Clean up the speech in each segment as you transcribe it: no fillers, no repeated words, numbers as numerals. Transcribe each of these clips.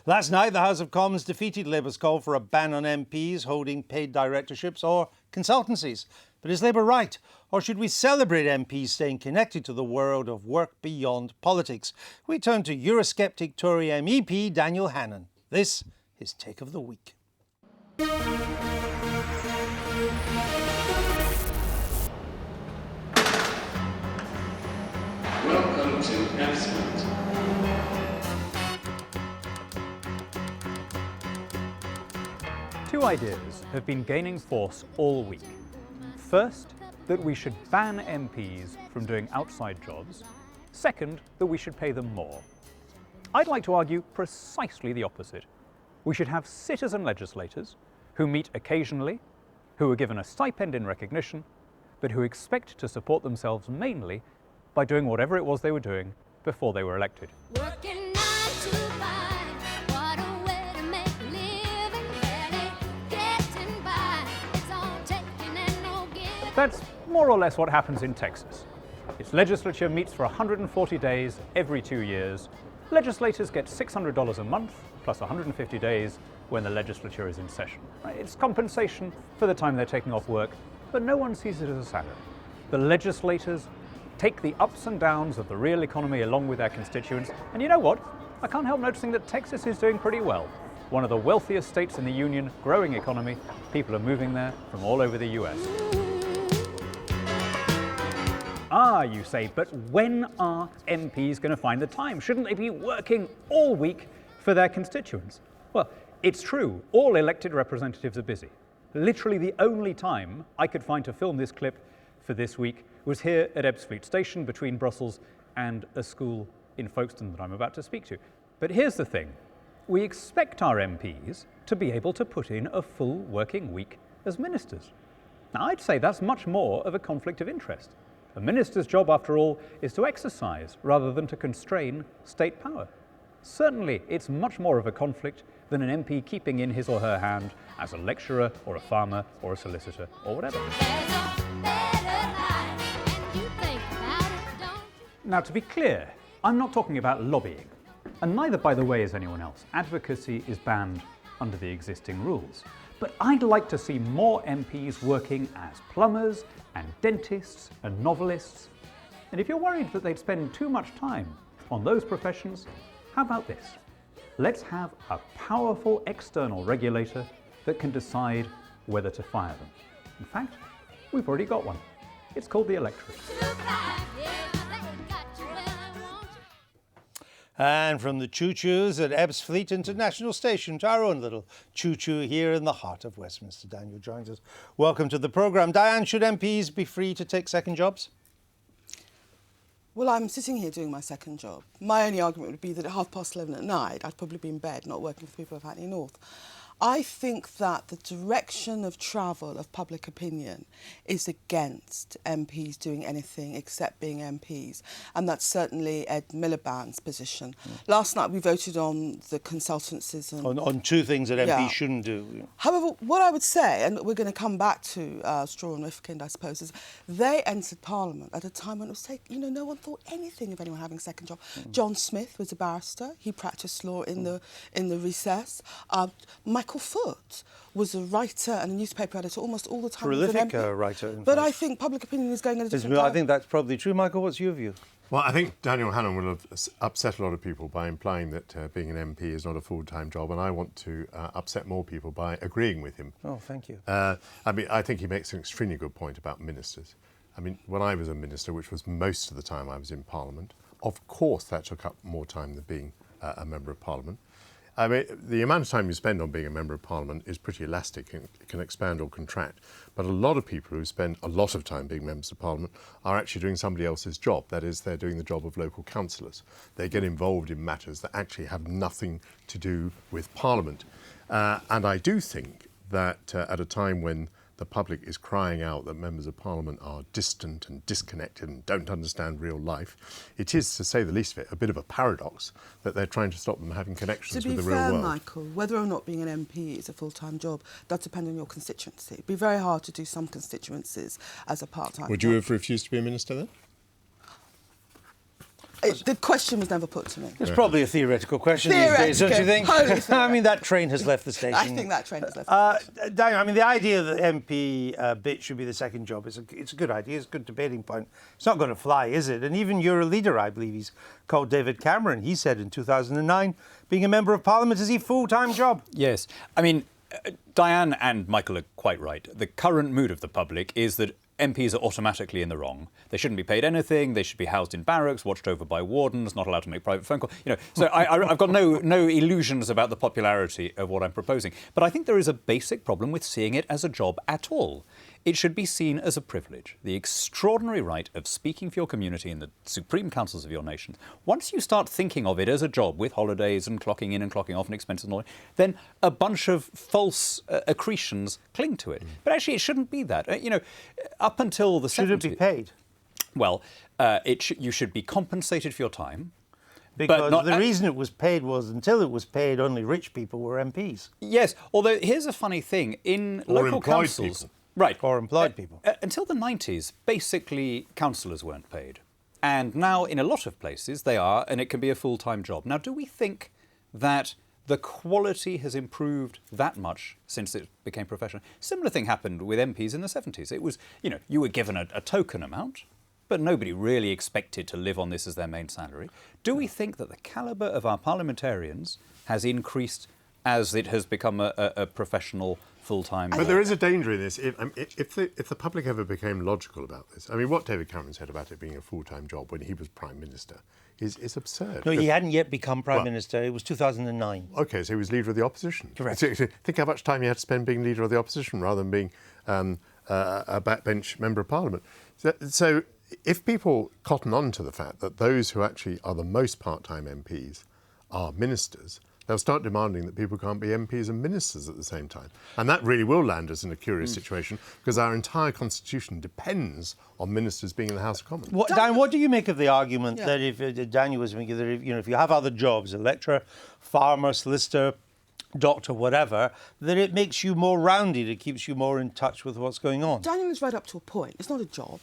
Last night, the House of Commons defeated Labour's call for a ban on MPs holding paid directorships or consultancies. But is Labour right? Or should we celebrate MPs staying connected to the world of work beyond politics? We turn to Eurosceptic Tory MEP Dan Hannan. This is Take of the Week. Welcome to Abbott. Two ideas have been gaining force all week. First, that we should ban MPs from doing outside jobs. Second, that we should pay them more. I'd like to argue precisely the opposite. We should have citizen legislators who meet occasionally, who are given a stipend in recognition, but who expect to support themselves mainly by doing whatever it was they were doing before they were elected. Working 9 to 5, what a way to make a living, barely getting by. It's all taking and no giving. That's more or less what happens in Texas. Its legislature meets for 140 days every 2 years. Legislators get $600 a month, plus 150 days when the legislature is in session. It's compensation for the time they're taking off work, but no one sees it as a salary. The legislators take the ups and downs of the real economy along with their constituents, and you know what? I can't help noticing that Texas is doing pretty well. One of the wealthiest states in the Union, growing economy, people are moving there from all over the US. Ah, you say, but when are MPs going to find the time? Shouldn't they be working all week for their constituents? Well, it's true, all elected representatives are busy. Literally the only time I could find to film this clip for this week was here at Ebbsfleet Station between Brussels and a school in Folkestone that I'm about to speak to. But here's the thing, we expect our MPs to be able to put in a full working week as ministers. Now, I'd say that's much more of a conflict of interest. A minister's job, after all, is to exercise rather than to constrain state power. Certainly, it's much more of a conflict than an MP keeping in his or her hand as a lecturer or a farmer or a solicitor or whatever. Now, to be clear, I'm not talking about lobbying, and neither, by the way, is anyone else. Advocacy is banned under the existing rules. But I'd like to see more MPs working as plumbers and dentists and novelists. And if you're worried that they'd spend too much time on those professions, how about this? Let's have a powerful external regulator that can decide whether to fire them. In fact, we've already got one. It's called the electorate. And from the choo-choos at Ebbsfleet International Station to our own little choo-choo here in the heart of Westminster. Daniel joins us. Welcome to the programme. Diane, should MPs be free to take second jobs? Well, I'm sitting here doing my second job. My only argument would be that at 11:30 at night, I'd probably be in bed, not working for the people of Hackney North. I think that the direction of travel of public opinion is against MPs doing anything except being MPs, and that's certainly Ed Miliband's position. Last night we voted on the consultancies and On two things that MPs shouldn't do. Yeah. However, what I would say, and we're going to come back to Straw and Rifkind, I suppose, is they entered Parliament at a time when it was no one thought anything of anyone having a second job. John Smith was a barrister. He practiced law in the recess. Michael Foot was a writer and a newspaper editor almost all the time. Prolific writer, in But fact. I think public opinion is going in a different I think that's probably true. Michael, what's your view? Well, I think Daniel Hannan will have upset a lot of people by implying that being an MP is not a full-time job, and I want to upset more people by agreeing with him. Oh, thank you. I think he makes an extremely good point about ministers. I mean, when I was a minister, which was most of the time I was in Parliament, of course that took up more time than being a Member of Parliament. I mean, the amount of time you spend on being a Member of Parliament is pretty elastic. It can expand or contract. But a lot of people who spend a lot of time being Members of Parliament are actually doing somebody else's job. That is, they're doing the job of local councillors. They get involved in matters that actually have nothing to do with Parliament. And I do think that at a time when the public is crying out that members of Parliament are distant and disconnected and don't understand real life, it is, to say the least of it, a bit of a paradox that they're trying to stop them having connections with the real world. To be fair, Michael, whether or not being an MP is a full-time job does depend on your constituency. It'd be very hard to do some constituencies as a part-time Would job. you have refused to be a minister then? The question was never put to me. It's probably a theoretical question these days, don't you think? I mean, that train has left the station. I think that train has left the station. Diane, I mean, the idea that MP bit should be the second job it's a good idea. It's a good debating point. It's not going to fly, is it? And even your leader, I believe he's called David Cameron. He said in 2009, being a member of Parliament is a full-time job. Yes. I mean, Diane and Michael are quite right. The current mood of the public is that MPs are automatically in the wrong. They shouldn't be paid anything. They should be housed in barracks, watched over by wardens, not allowed to make private phone calls. So I've got no illusions about the popularity of what I'm proposing. But I think there is a basic problem with seeing it as a job at all. It should be seen as a privilege, the extraordinary right of speaking for your community in the supreme councils of your nation. Once you start thinking of it as a job with holidays and clocking in and clocking off and expenses and all that, then a bunch of false accretions cling to it. But actually, it shouldn't be that. Up until the 70s... Should it be paid? Well, you should be compensated for your time. Because the reason it was paid was until it was paid, only rich people were MPs. Yes, although here's a funny thing. In local councils... People. Right. Or employed people. Until the 90s, basically, councillors weren't paid. And now, in a lot of places, they are, and it can be a full-time job. Now, do we think that the quality has improved that much since it became professional? Similar thing happened with MPs in the 70s. It was, you were given a token amount, but nobody really expected to live on this as their main salary. Do we think that the calibre of our parliamentarians has increased as it has become a professional full-time... But there is a danger in this. If the public ever became logical about this, I mean, what David Cameron said about it being a full-time job when he was Prime Minister is absurd. No, he hadn't yet become Prime Minister. It was 2009. OK, so he was Leader of the Opposition. Correct. So think how much time he had to spend being Leader of the Opposition rather than being a backbench Member of Parliament. So if people cotton on to the fact that those who actually are the most part-time MPs are ministers, they'll start demanding that people can't be MPs and ministers at the same time. And that really will land us in a curious situation because our entire constitution depends on ministers being in the House of Commons. Dan, what do you make of the argument that if Daniel was making that if you have other jobs, a lecturer, farmer, solicitor, doctor, whatever, that it makes you more rounded, it keeps you more in touch with what's going on? Daniel is right up to a point. It's not a job.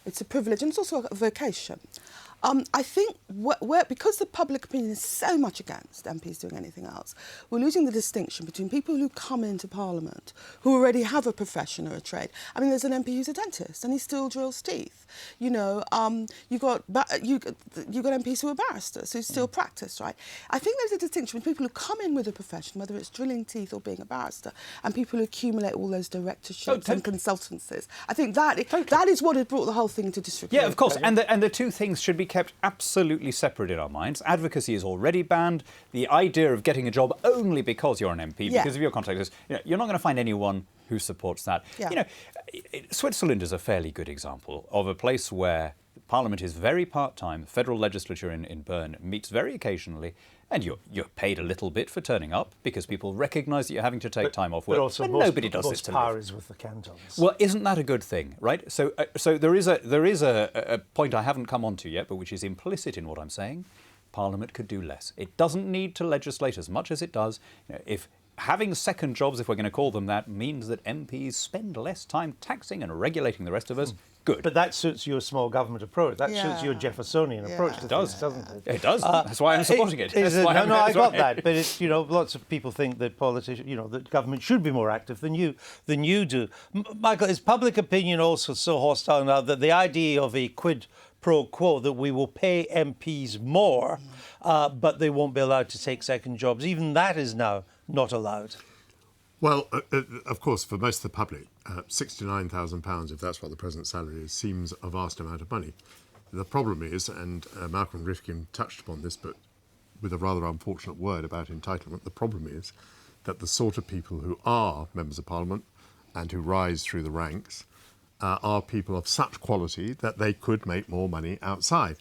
It's a privilege and it's also a vocation. I think because the public opinion is so much against MPs doing anything else, we're losing the distinction between people who come into Parliament who already have a profession or a trade. I mean, there's an MP who's a dentist and he still drills teeth. You've got MPs who are barristers who still practice, right? I think there's a distinction between people who come in with a profession, whether it's drilling teeth or being a barrister, and people who accumulate all those directorships and consultancies. I think that is what has brought the whole thing into disrepute. Yeah, of course, and the two things should be kept absolutely separate in our minds. Advocacy is already banned. The idea of getting a job only because you're an MP, because of your contacts, you're not going to find anyone who supports that. Yeah. Switzerland is a fairly good example of a place where Parliament is very part-time, the federal legislature in Bern meets very occasionally, and you're paid a little bit for turning up because people recognise that you're having to take time off work. But also, nobody does this to live. power is with the cantons. Well, isn't that a good thing, right? So there is a point I haven't come on to yet, but which is implicit in what I'm saying. Parliament could do less. It doesn't need to legislate as much as it does. If having second jobs, if we're going to call them that, means that MPs spend less time taxing and regulating the rest of us, good. But that suits your small government approach. That suits your Jeffersonian approach to things, doesn't it? It does. That's why I'm supporting it. I got that. But it's, lots of people think that politicians, that government should be more active than you do. Michael, is public opinion also so hostile now that the idea of a quid pro quo, that we will pay MPs more, but they won't be allowed to take second jobs, even that is now not allowed? Well, of course, for most of the public, £69,000, if that's what the present salary is, seems a vast amount of money. The problem is, and Malcolm Rifkin touched upon this, but with a rather unfortunate word about entitlement, the problem is that the sort of people who are members of Parliament and who rise through the ranks are people of such quality that they could make more money outside.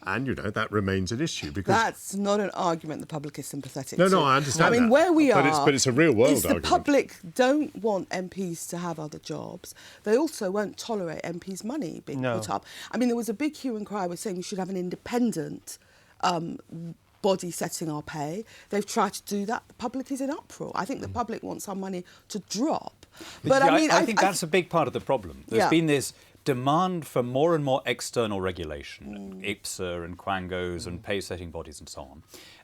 And, that remains an issue because... That's not an argument the public is sympathetic to. No, I understand that. Where we are... But it's a real-world The argument. public don't want MPs to have other jobs. They also won't tolerate MPs' money being put up. I mean, there was a big hue and cry saying we should have an independent body setting our pay. They've tried to do that. The public is in uproar. I think the public wants our money to drop. But I think that's a big part of the problem. There's been this demand for more and more external regulation, IPSA and Quangos and pay-setting bodies and so on.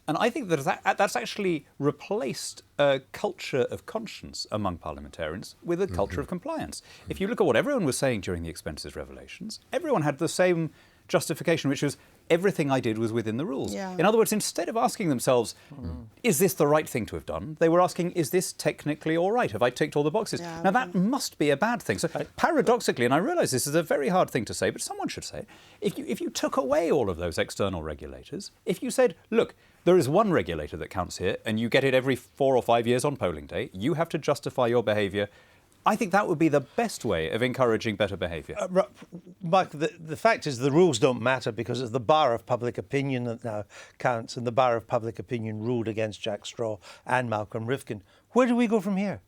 And I think that's actually replaced a culture of conscience among parliamentarians with a culture of compliance. If you look at what everyone was saying during the expenses revelations, everyone had the same justification, which was everything I did was within the rules. Yeah. In other words, instead of asking themselves, is this the right thing to have done? They were asking, is this technically all right? Have I ticked all the boxes? Yeah, now, that must be a bad thing. So paradoxically, and I realise this is a very hard thing to say, but someone should say it, if you took away all of those external regulators, if you said, look, there is one regulator that counts here, and you get it every 4 or 5 years on polling day, you have to justify your behaviour, I think that would be the best way of encouraging better behaviour. Mike, the fact is the rules don't matter because it's the bar of public opinion that now counts, and the bar of public opinion ruled against Jack Straw and Malcolm Rifkin. Where do we go from here?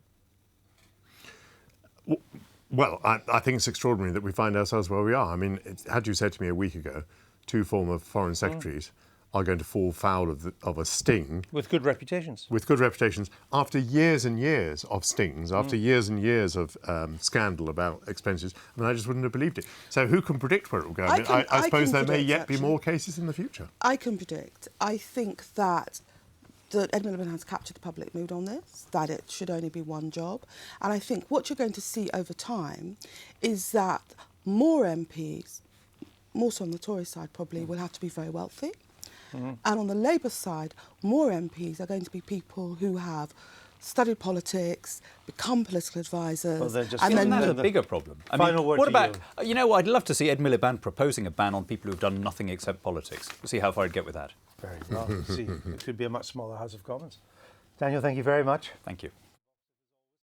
Well, I think it's extraordinary that we find ourselves where we are. I mean, had you said to me a week ago, 2 former foreign secretaries are going to fall foul of a sting. With good reputations. With good reputations, after years and years of stings, after years and years of scandal about expenses, I mean, I just wouldn't have believed it. So who can predict where it will go? I suppose there may yet be more cases in the future. I can predict. I think that Ed Miliband has captured the public mood on this, that it should only be one job. And I think what you're going to see over time is that more MPs, more so on the Tory side probably, will have to be very wealthy. And on the Labour side, more MPs are going to be people who have studied politics, become political advisors. Well, just and Isn't then that a bigger problem? I Final word what to about, you know, I'd love to see Ed Miliband proposing a ban on people who've done nothing except politics. See how far he'd get with that. Very well. See, it could be a much smaller House of Commons. Daniel, thank you very much. Thank you.